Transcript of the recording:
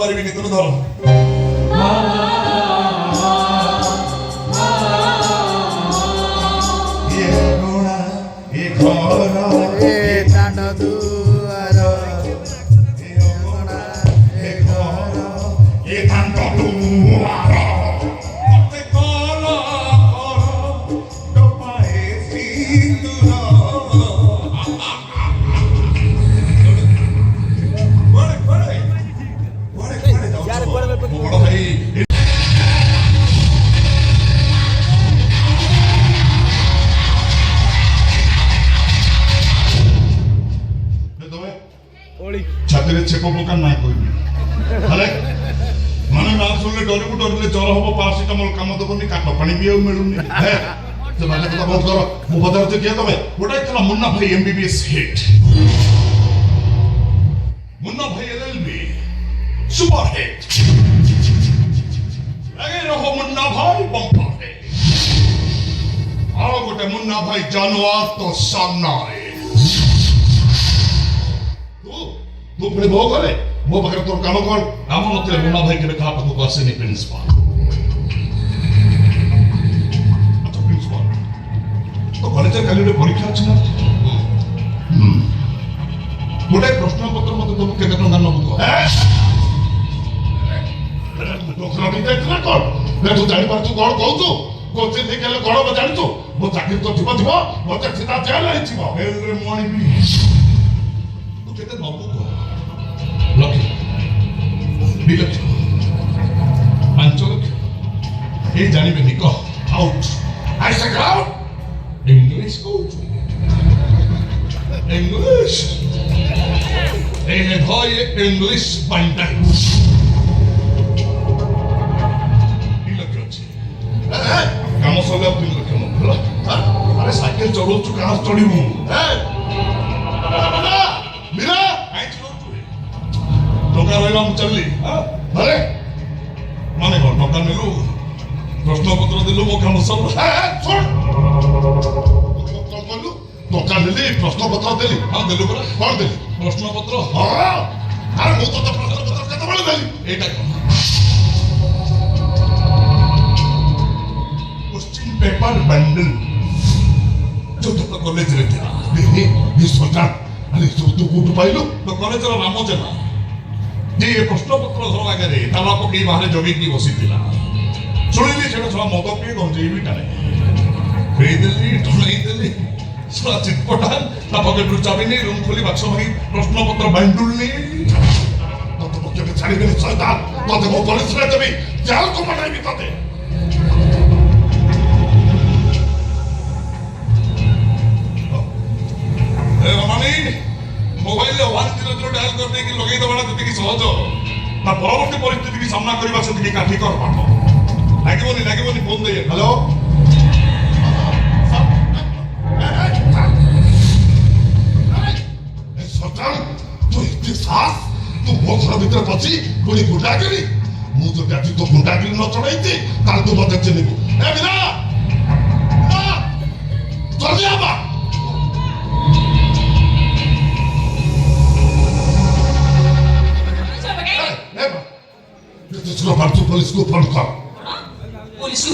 পারিবিনি তুমি ধরো ଛାତିରେ ଛେପ ପକା ନାଇଁ କହିବି ହେଲେ ମାନେ ନା ଶୁଣିଲେ ଡରିବୁ ଡରିଲେ ଜ୍ୱର ହବ ପାରାସିଟାମଲ କାମ ଦେବନି କାଠ ପାଣି ବି ଆଉ ମିଳୁନି ସେ ମାନେ କଥା ବନ୍ଦ କର ମୁଁ ପଚାରୁଛି କିଏ ତମେ ଗୋଟା ଥିଲା ମୁନ୍ନା ଭାଇ MBBS ହିଟ୍ ମୁନ୍ନା ଭାଇ LLB ସୁପର ହିଟ୍ ଲଗେଇ ରହ ମୁନ୍ନା ଭାଇ ବମ୍ପର ହିଟ୍ ଆଉ ଗୋଟେ ମୁନ୍ନା ଭାଇ ଜାନୁଆର ତ ସାମ୍ନାରେ तू अपने बहु करे वो बगैर तोर काम कर हम नथिले मुन्ना भाई के कहा पाखु आसेनी प्रिंसिपल अच्छा प्रिंसिपल तो कॉलेज काली रे परीक्षा अछि ना गोटे प्रश्न पत्र मते तुम केते टंका नबु तो डॉक्टर भी देखला कोन रे तू जानि पार तू कोन कहू कोचे देखले कोन बा जानि तू मो चाकरी तो थिबो थिबो मते सीधा जेल आइ थिबो ए रे मोणी भी तू केते नबु को लक्ष्य 2 लक्ष 5 लक्ष ये जानिबे नि कह आउट आई से आउट इंग्लिश कोच इंग्लिश ए भाई इंग्लिश बंदा 2 लक्ष अछि काम सले 3 लक्ष न अरे साइकिल चलो तू कहां चढ़ीबू मेरा टका रहा चलली अरे माने कौन टका नेलु प्रश्न पत्र दिलु मो काम सब टका नेली प्रश्न पत्र देली हां देलु परा कोन देली प्रश्न पत्र हां अरे मो तो प्रश्न पत्र कते बळे देली एटा क्वेश्चन पेपर बंडल जो तो कॉलेज रे थिला ये सोचा अरे तू कोट पाइलो तो कॉलेज रो नाम जना जे प्रश्न पत्र घर आगे ताला पकई बाहर जगी की बसी थिला सुनिली सेटा छला मद पी गंजे भी टाने फेई देली ढोलाई देली सला चिटपटा ता पकेट रु चाबी नहीं रूम खोली बाक्स भाई प्रश्न पत्र बांडुल नहीं तो पक्के में छाड़ी देली सदा तो मो पुलिस रे देबी जेल को पटाई भी तते ए रमानी मोबाइल ले 100 डायल कर दे कि लगेई दबड़ा देते कि सहज ना परवर्ती परिस्थिति की सामना करबा से कि काठी कर पाठो लागेबोनी फोन दे हेलो ए सरदार तू इतनी सास तू वो घर भीतर पची कोई गुंडागिरी मु तो जाति तो गुंडागिरी न चढ़ाईती ताल तू मत चलेबू ए बिना जल्दी आबा पुलिस को फोन कर